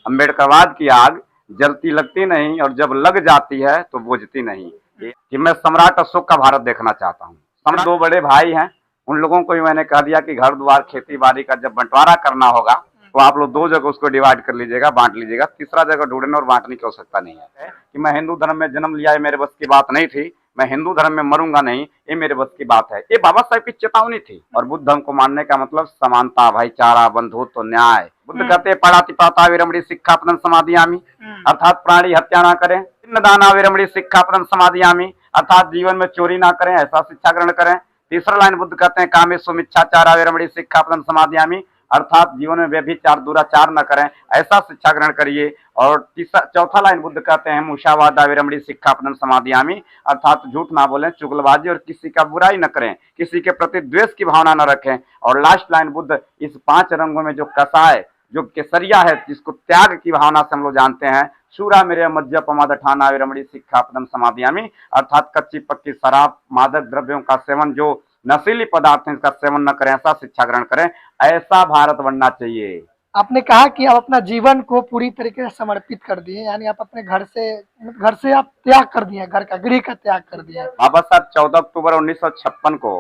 अम्बेडकरवाद की आग जलती लगती नहीं और जब लग जाती है तो बुझती नहीं। कि मैं सम्राट अशोक का भारत देखना चाहता हूँ। सम्राट दो बड़े भाई हैं, उन लोगों को भी मैंने कह दिया कि घर द्वार खेती बाड़ी का जब बंटवारा करना होगा तो आप लोग दो जगह उसको डिवाइड कर लीजिएगा, बांट लीजिएगा। तीसरा जगह ढूंढने और बांटने की आवश्यकता नहीं है। कि मैं हिंदू धर्म में जन्म लिया, ये मेरे बस की बात नहीं थी। मैं हिंदू धर्म में मरूंगा नहीं, ये मेरे बस की बात है। ये बाबा साहब की चेतावनी थी। और बुद्ध धर्म को मानने का मतलब समानता, भाईचारा, बंधुत्व, न्याय। बुद्ध कहते हैं पढ़ाति पाता विरमणी सिक्खापदं समादियामि, अर्थात प्राणी हत्या ना करें। पिंड दाना विरमणी सिक्खापदं समादियामि, अर्थात जीवन में चोरी ना करें, ऐसा शिक्षा ग्रहण करें। तीसरा लाइन बुद्ध कहते हैं कामेषु मिच्छाचारा विरमणी सिक्खापदं समादियामि, अर्थात जीवन में व्यभिचार दुराचार न करें, ऐसा शिक्षा ग्रहण करिए। और चौथा लाइन बुद्ध कहते हैं मुषावादा विरमणी सिक्खापदं समादियामि, अर्थात झूठ ना बोलें, चुगलबाजी और किसी का बुराई न करें, किसी के प्रति द्वेष की भावना न रखें। और लास्ट लाइन बुद्ध इस 5 रंगों में जो कसाय, जो केसरिया है, जिसको त्याग की भावना से हम लोग जानते हैं, शूरा मेरे मज्जा पमाद ठाना विरमणी सिक्खापदं समादियामि, अर्थात कच्ची पक्की शराब, मादक द्रव्यों का सेवन, जो नशीली पदार्थ है, इसका सेवन न करें, ऐसा शिक्षा ग्रहण करें। ऐसा भारत बनना चाहिए। आपने कहा कि आप अपना जीवन को पूरी तरीके से समर्पित कर दिए, यानी आप अपने घर से आप त्याग कर दिए, घर का गृह का त्याग कर दिया। बाबा साहब 14 अक्टूबर 1956 को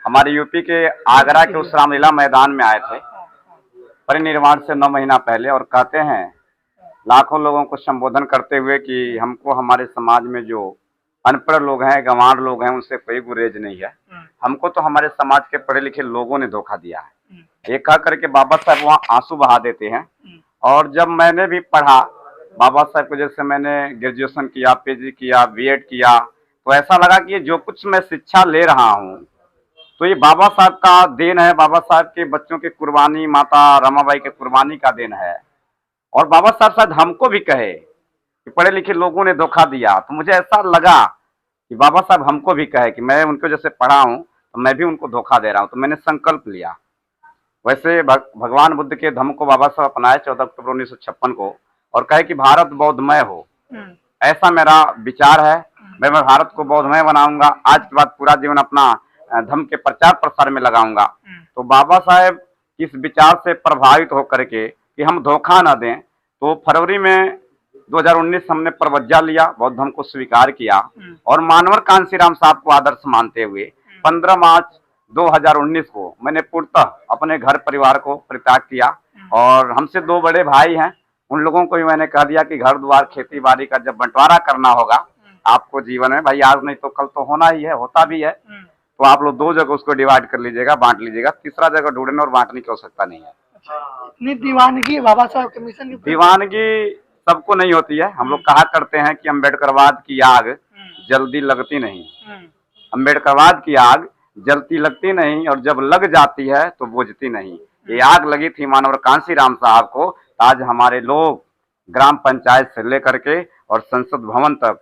हमारे यूपी के आगरा के उस रामलीला मैदान में आए थे, परिनिर्वाण से 9 महीना पहले। और कहते हैं लाखों लोगों को संबोधन करते हुए कि हमको हमारे समाज में जो अनपढ़ लोग हैं, गंवार लोग हैं, उनसे कोई गुरेज नहीं है। हमको तो हमारे समाज के पढ़े लिखे लोगों ने धोखा दिया है। ये कह करके बाबा साहब वहाँ आंसू बहा देते हैं। और जब मैंने भी पढ़ा बाबा साहब को, जैसे मैंने ग्रेजुएशन किया, पीजी किया, बीएड किया, तो ऐसा लगा कि ये जो कुछ मैं शिक्षा ले रहा हूँ तो ये बाबा साहब का देन है, बाबा साहब के बच्चों की कुर्बानी, माता रमाबाई के कुर्बानी का देन है। और बाबा साहब शायद हमको भी कहे कि पढ़े लिखे लोगों ने धोखा दिया, तो मुझे ऐसा लगा कि बाबा साहब हमको भी कहे कि मैं उनको जैसे पढ़ा हूँ तो मैं भी उनको धोखा दे रहा हूँ। तो मैंने संकल्प लिया। वैसे भगवान बुद्ध के धम्म को बाबा साहब अपनाए 14 अक्टूबर 1956 को, और कहे कि भारत बौद्धमय हो, ऐसा मेरा विचार है। मैं भारत को बौद्धमय बनाऊंगा। आज के बाद पूरा जीवन अपना धर्म के प्रचार प्रसार में लगाऊंगा। तो बाबा साहब इस विचार से प्रभावित होकर के कि हम धोखा न दें, तो फरवरी में 2019 हमने प्रवज्ञा लिया, बौद्ध धर्म को स्वीकार किया। और मानवर कांशीराम साहब को आदर्श मानते हुए 15 मार्च 2019 को मैंने पूर्णतः अपने घर परिवार को परित्याग किया। और हमसे 2 बड़े भाई हैं, उन लोगों को भी मैंने कह दिया कि घर द्वार खेती बाड़ी का जब बंटवारा करना होगा आपको जीवन में, भाई आज नहीं तो कल तो होना ही है, होता भी है, तो आप लोग 2 जगह उसको डिवाइड कर लीजिएगा, बांट लीजिएगा। तीसरा जगह ढूंढने और बांटने की आवश्यकता नहीं है। इतनी दीवानगी बाबा साहब के मिशन की, दीवानगी सबको नहीं होती है। हम लोग कहा करते हैं कि अम्बेडकरवाद की आग जल्दी लगती नहीं, अम्बेडकरवाद की आग जलती लगती नहीं और जब लग जाती है तो बुझती नहीं। ये आग लगी थी मानवर कांशीराम साहब को। आज हमारे लोग ग्राम पंचायत से लेकर के और संसद भवन तक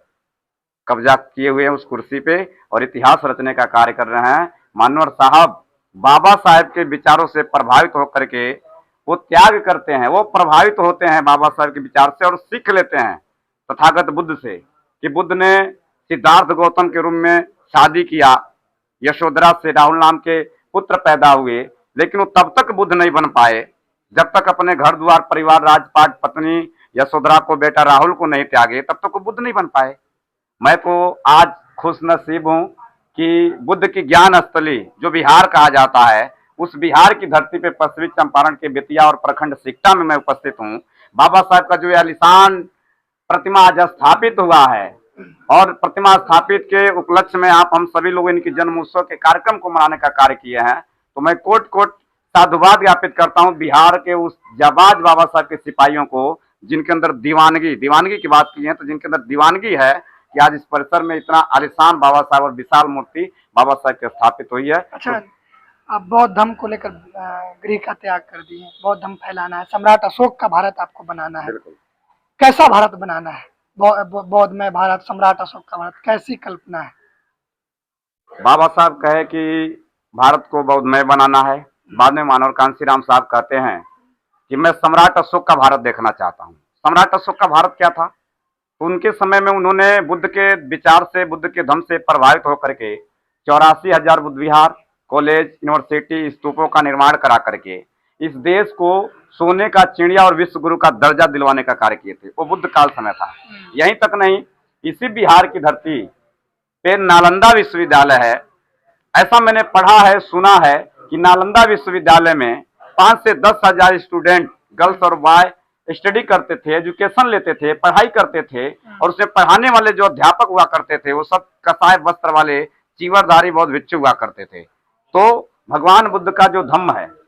कब्जा किए हुए हैं उस कुर्सी पे, और इतिहास रचने का कार्य कर रहे हैं। मानवर साहब बाबा साहब के विचारों से प्रभावित होकर के वो त्याग करते हैं, वो प्रभावित होते हैं बाबा साहब के विचार से और सीख लेते हैं तथागत बुद्ध से। कि बुद्ध ने सिद्धार्थ गौतम के रूप में शादी किया, यशोधरा से राहुल नाम के पुत्र पैदा हुए, लेकिन वो तब तक बुद्ध नहीं बन पाए जब तक अपने घर द्वार परिवार राजपाट पत्नी यशोधरा को, बेटा राहुल को नहीं त्यागे, तब तक वो बुद्ध नहीं बन पाए। मैं तो आज खुश नसीब हूँ कि बुद्ध की ज्ञान स्थली जो बिहार कहा जाता है, उस बिहार की धरती पे पश्चिमी चंपारण के बेतिया और प्रखंड सिकटा में मैं उपस्थित हूँ। बाबा साहब का जो आलीशान प्रतिमा आज स्थापित हुआ है, और प्रतिमा स्थापित के उपलक्ष्य में आप हम सभी लोग इनकी जन्म उत्सव के कार्यक्रम को मनाने का कार्य किए हैं। तो मैं कोट कोट साधुवाद ज्ञापित करता हूँ बिहार के उस जाबाज बाबा साहब के सिपाहियों को, जिनके अंदर दीवानगी की बात की है, तो जिनके अंदर दीवानगी है कि आज इस परिसर में इतना आलिशान बाबा साहब और विशाल मूर्ति बाबा साहब की स्थापित हुई है। अच्छा, आप बौद्ध धर्म को लेकर गृह का त्याग कर दिए, बौद्ध धर्म फैलाना है, सम्राट अशोक का भारत आपको बनाना है। कैसा भारत बनाना है? बौद्ध में भारत, सम्राट अशोक का भारत, कैसी कल्पना है? बाबा साहब कहे कि भारत को बौद्धमय बनाना है। बाद में मानवर कांशीराम साहब कहते हैं कि मैं सम्राट अशोक का भारत देखना चाहता हूँ। सम्राट अशोक का भारत क्या था? उनके समय में उन्होंने बुद्ध के विचार से, बुद्ध के धम्म से प्रभावित होकर के 84,000 बुद्ध विहार, कॉलेज, यूनिवर्सिटी, स्तूपों का निर्माण करा करके इस देश को सोने का चिड़िया और विश्व गुरु का दर्जा दिलवाने का कार्य किए थे। वो बुद्ध काल समय था। यहीं तक नहीं, इसी बिहार की धरती पे नालंदा विश्वविद्यालय है। ऐसा मैंने पढ़ा है, सुना है कि नालंदा विश्वविद्यालय में 5 से 10,000 स्टूडेंट गर्ल्स और बॉय स्टडी करते थे, एजुकेशन लेते थे, पढ़ाई करते थे। और उसमें पढ़ाने वाले जो अध्यापक हुआ करते थे वो सब कसाय वस्त्र वाले चीवरधारी बहुत भिक्षु हुआ करते थे। तो भगवान बुद्ध का जो धम्म है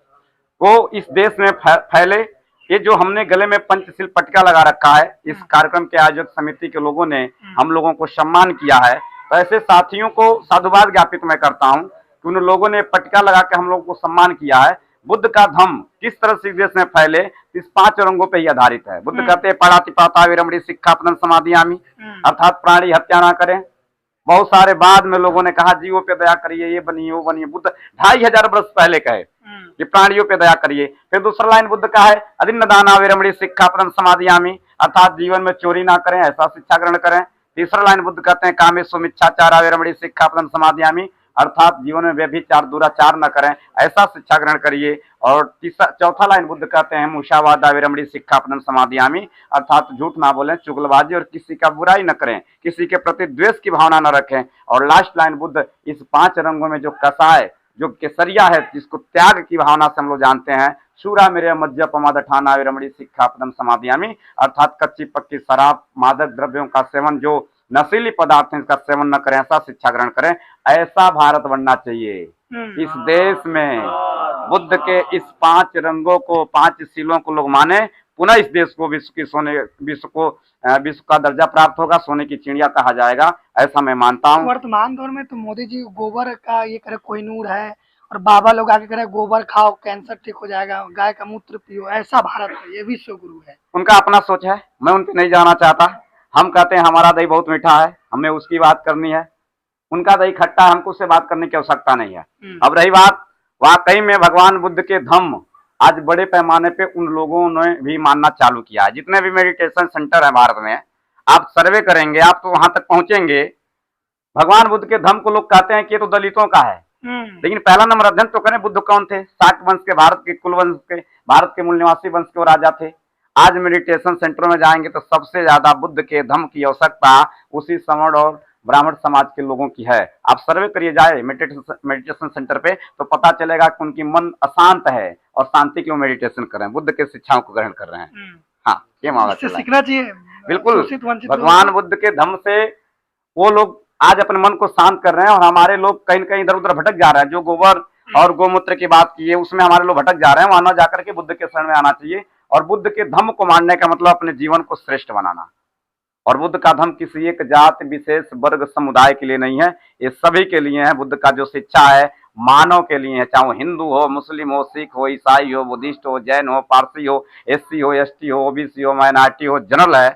वो इस देश में फैले। ये जो हमने गले में पंचशील पटका लगा रखा है, इस कार्यक्रम के आयोजक समिति के लोगों ने हम लोगों को सम्मान किया है। तो ऐसे साथियों को साधुवाद ज्ञापित मैं करता हूँ कि उन लोगों ने पटका लगा के हम लोगों को सम्मान किया है। बुद्ध का धम्म किस तरह से देश में फैले, इस 5 रंगों पे ही आधारित है। बुद्ध कहते हैं पढ़ाति पाता विरमणी शिक्षापदम समाधियामी, अर्थात प्राणी हत्या ना करें। बहुत सारे बाद में लोगों ने कहा जीवों पे दया करिए, ये बनिए वो बनिए। बुद्ध 2500 वर्ष पहले कहे कि प्राणियों पे दया करिए। फिर दूसरा लाइन बुद्ध का है अदिन्न दाना विरमणी शिक्षापदम समाधियामी, अर्थात जीवन में चोरी ना करें, ऐसा शिक्षा ग्रहण करें। तीसरा लाइन बुद्ध कहते हैं कामेषु मिच्छाचारा विरमणी शिक्षापदम समाधियामी, अर्थात जीवन में व्यभिचार दुराचार न करें, ऐसा शिक्षा ग्रहण करिए। और चौथा लाइन बुद्ध कहते हैं मुशावादा विरमणी शिक्षापदम समाधियामी, अर्थात झूठ ना बोलें, चुगलबाजी और किसी का बुराई न करें, किसी के प्रति द्वेष की भावना न रखें। और लास्ट लाइन बुद्ध इस 5 रंगों में जो कसाय, जो केसरिया है, जिसको त्याग की भावना से हम लोग जानते हैं, शूरा मेरे मज्जा पमाद ठाना विरमणी शिक्षापदम समाधियामी, अर्थात कच्ची पक्की शराब मादक द्रव्यों का सेवन, जो नशीली पदार्थ हैं, इसका सेवन न करें, ऐसा शिक्षा ग्रहण करें। ऐसा भारत बनना चाहिए। इस देश में बुद्ध के इस 5 रंगों को, 5 शीलों को लोग माने, पुनः इस देश को विश्व का दर्जा प्राप्त होगा, सोने की चिड़िया कहा जाएगा, ऐसा मैं मानता हूँ। वर्तमान दौर में तो मोदी जी गोबर का ये करे कोहिनूर है, और बाबा लोग आके करे गोबर खाओ कैंसर ठीक हो जाएगा, गाय का मूत्र पियो, ऐसा भारत है, ये विश्व गुरु है। उनका अपना सोच है, मैं उनके नहीं जाना चाहता। हम कहते हैं हमारा दही बहुत मीठा है, हमें उसकी बात करनी है। उनका दही खट्टा है, हमको उससे बात करने की आवश्यकता नहीं है। अब रही बात, वाकई में भगवान बुद्ध के धम्म आज बड़े पैमाने पे उन लोगों ने भी मानना चालू किया है। जितने भी मेडिटेशन सेंटर है भारत में, आप सर्वे करेंगे, आप तो वहां तक पहुंचेंगे। भगवान बुद्ध के धम्म को लोग कहते हैं कि ये तो दलितों का है, लेकिन पहला नंबर अध्ययन तो करें बुद्ध कौन थे। शाक वंश के, भारत के कुल वंश के, भारत के मूल निवासी वंश के वो राजा थे। आज मेडिटेशन सेंटरों में जाएंगे तो सबसे ज्यादा बुद्ध के धम्म की आवश्यकता उसी सवर्ण और ब्राह्मण समाज के लोगों की है। आप सर्वे करिए जाए मेडिटेशन सेंटर पे, तो पता चलेगा कि उनकी मन अशांत है और शांति की वो मेडिटेशन कर रहे हैं, बुद्ध के शिक्षाओं को ग्रहण कर रहे हैं। हाँ, ये मामला सीखना चाहिए बिल्कुल। भगवान बुद्ध के धम्म से वो लोग आज अपने मन को शांत कर रहे हैं, और हमारे लोग कहीं न कहीं इधर उधर भटक जा रहे हैं। जो गोबर और गोमूत्र की बात की है उसमें हमारे लोग भटक जा रहे हैं, वहां न जाकर के बुद्ध के शरण में आना चाहिए। और बुद्ध के धम्म को मानने का मतलब अपने जीवन को श्रेष्ठ बनाना। और बुद्ध का धम्म किसी एक जाति विशेष वर्ग समुदाय के लिए नहीं है, ये सभी के लिए है। बुद्ध का जो शिक्षा है मानव के लिए है, चाहे वो हिंदू हो, मुस्लिम हो, सिख हो, ईसाई हो, बुद्धिस्ट हो, जैन हो, पारसी हो, एससी हो, एसटी हो, ओबीसी हो, माइनॉरिटी हो, जनरल है,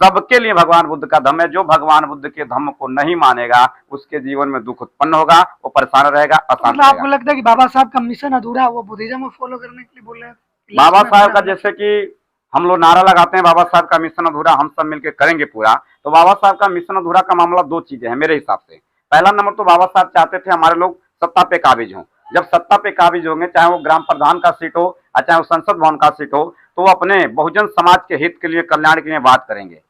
सबके लिए भगवान बुद्ध का धम्म है। जो भगवान बुद्ध के धम्म को नहीं मानेगा उसके जीवन में दुख उत्पन्न होगा, वो परेशान रहेगा, अशांत रहेगा। आपको लगता है कि बाबा साहब का मिशन अधूरा है, वो बुद्धिज्म को फॉलो करने के लिए बोल रहे हैं? बाबा साहब का जैसे कि हम लोग नारा लगाते हैं बाबा साहब का मिशन अधूरा, हम सब मिलकर करेंगे पूरा, तो बाबा साहब का मिशन अधूरा का मामला 2 चीजें हैं मेरे हिसाब से। पहला नंबर तो बाबा साहब चाहते थे हमारे लोग सत्ता पे काबिज हों। जब सत्ता पे काबिज होंगे, चाहे वो ग्राम प्रधान का सीट हो या चाहे वो संसद भवन का सीट हो, तो वो अपने बहुजन समाज के हित के लिए, कल्याण के लिए बात करेंगे,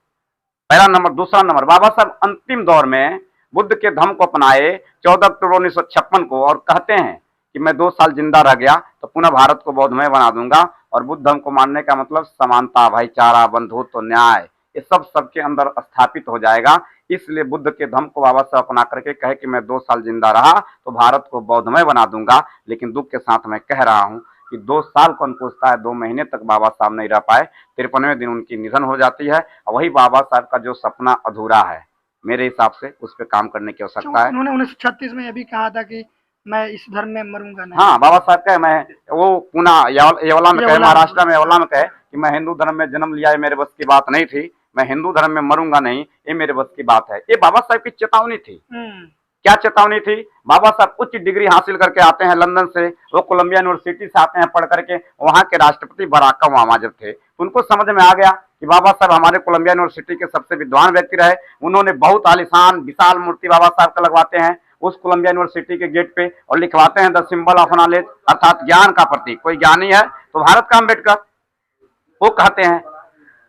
पहला नंबर। दूसरा नंबर, बाबा साहब अंतिम दौर में बुद्ध के धम्म को अपनाए 14 अक्टूबर 1956 को, और कहते हैं कि मैं 2 साल जिंदा रह गया तो पुनः भारत को बौद्धमय बना दूंगा। और बुद्ध धम्म को मानने का मतलब समानता, भाईचारा, बंधुत्व, न्याय, ये सब सबके अंदर स्थापित हो जाएगा। इसलिए बुद्ध के धम्म को बाबा साहब अपना करके कहे कि मैं 2 साल जिंदा रहा तो भारत को बौद्धमय बना दूंगा। लेकिन दुख के साथ मैं कह रहा हूँ कि 2 साल कौन पूछता है, 2 महीने तक बाबा साहब नहीं रह पाए, 53वें दिन उनकी निधन हो जाती है। और वही बाबा साहब का जो सपना अधूरा है, मेरे हिसाब से उस पर काम करने की आवश्यकता है। उन्होंने 1936 में यह भी कहा था कि मैं इस धर्म में मरूंगा नहीं। हाँ, बाबा साहब कहे, मैं वो पुणे येवला में कहे, महाराष्ट्र में येवला में कहे कि मैं हिंदू धर्म में जन्म लिया, ये मेरे बस की बात नहीं थी, मैं हिंदू धर्म में मरूंगा नहीं, ये मेरे बस की बात है। ये बाबा साहब की चेतावनी थी। क्या चेतावनी थी? बाबा साहब उच्च डिग्री हासिल करके आते हैं लंदन से, वो कोलंबिया यूनिवर्सिटी से आते हैं पढ़ करके, वहां के राष्ट्रपति बराक ओबामा जब थे तो उनको समझ में आ गया कि बाबा साहब हमारे कोलंबिया यूनिवर्सिटी के सबसे विद्वान व्यक्ति रहे। उन्होंने बहुत आलिशान विशाल मूर्ति बाबा साहब का लगवाते हैं उस कोलंबिया यूनिवर्सिटी के गेट पे, और लिखवाते हैं द सिंबल ऑफ नॉलेज, अर्थात ज्ञान का प्रतीक। कोई ज्ञानी है तो भारत का अम्बेडकर, वो कहते हैं।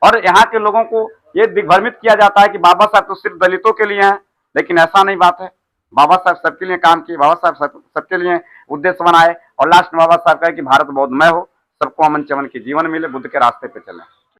और यहाँ के लोगों को ये दिग्भ्रमित किया जाता है कि बाबा साहब तो सिर्फ दलितों के लिए हैं, लेकिन ऐसा नहीं बात है। बाबा साहब सबके लिए काम किए, बाबा साहब सबके लिए उद्देश्य बनाए, और लास्ट में बाबा साहब कहे कि भारत बौद्धमय हो, सबको अमन चमन की जीवन मिले, बुद्ध के रास्ते पे चले।